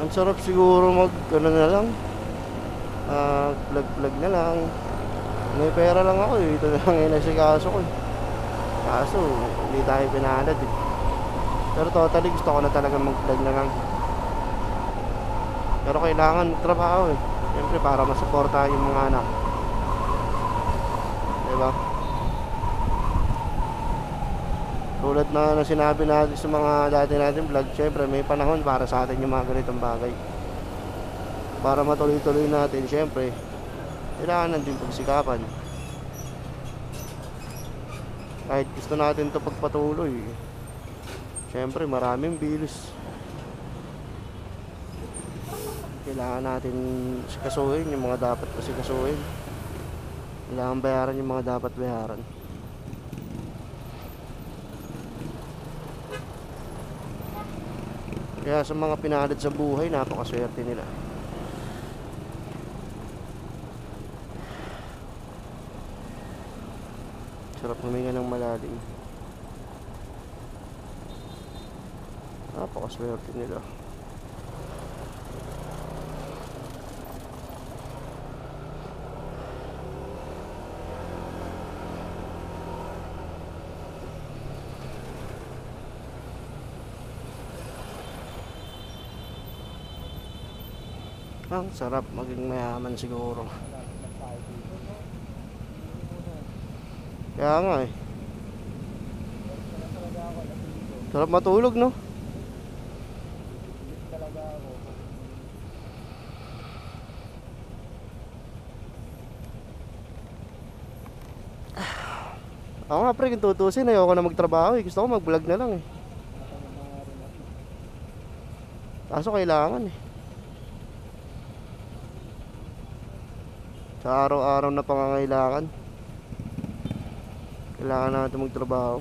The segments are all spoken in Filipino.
Ang sarap siguro mag ano na lang, vlog na lang. May pera lang ako eh. Ito na lang yung nasikaso ko eh. Kaso hindi tayo pinalad eh. Pero totally gusto ko na talaga mag vlog na lang. Pero kailangan magtrabaho eh. Siyempre para masuportahan yung mga anak, diba? Tulad na sinabi natin sa mga dati natin vlog, siyempre may panahon para sa atin yung mga ganitong bagay. Para matuloy-tuloy natin, siyempre kailangan din pagsikapan. Kahit gusto natin to pagpatuloy, siyempre maraming bills kailangan natin sikasuhin, yung mga dapat sikasuhin. Kailangan bayaran yung mga dapat bayaran. Kaya sa mga pinalad sa buhay, napakaswerte nila. Sarap huminga ng malalim. Napakaswerte nila. Ang sarap maging mayaman siguro. Kaya nga eh. Sarap matulog, no? Ako nga pre, kung tutusin, ayoko na magtrabaho eh. Gusto ko mag-vlog na lang eh. Kaso kailangan eh. Sa araw-araw na pangangailangan, kailangan natin magtrabaho.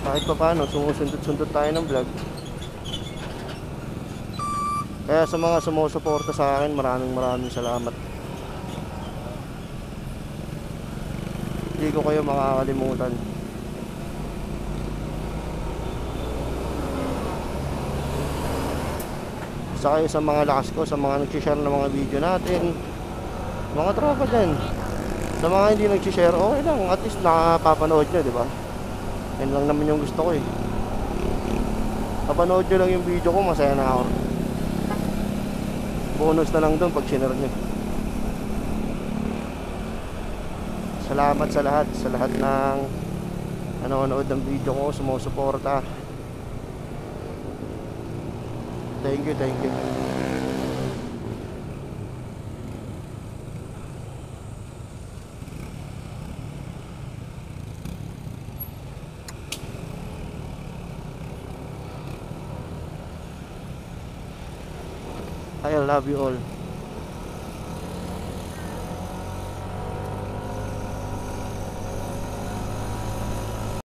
Kahit pa paano, sumusundot-sundot tayo ng vlog. Kaya sa mga sumusuporta sa akin, maraming salamat. Hindi ko kayo makakalimutan. Isa kayo sa mga lakas ko, sa mga nag-share ng mga video natin, mga tropa dyan. Sa mga hindi nag-share, okay lang, at least nakapapanood nyo, diba? Yan lang naman yung gusto ko eh. Kapanood nyo lang yung video ko, masaya na ako. Bonus na lang doon pag sinare nyo. Salamat sa lahat ng nanonood ng video ko, sumusuporta. Thank you. I love you all.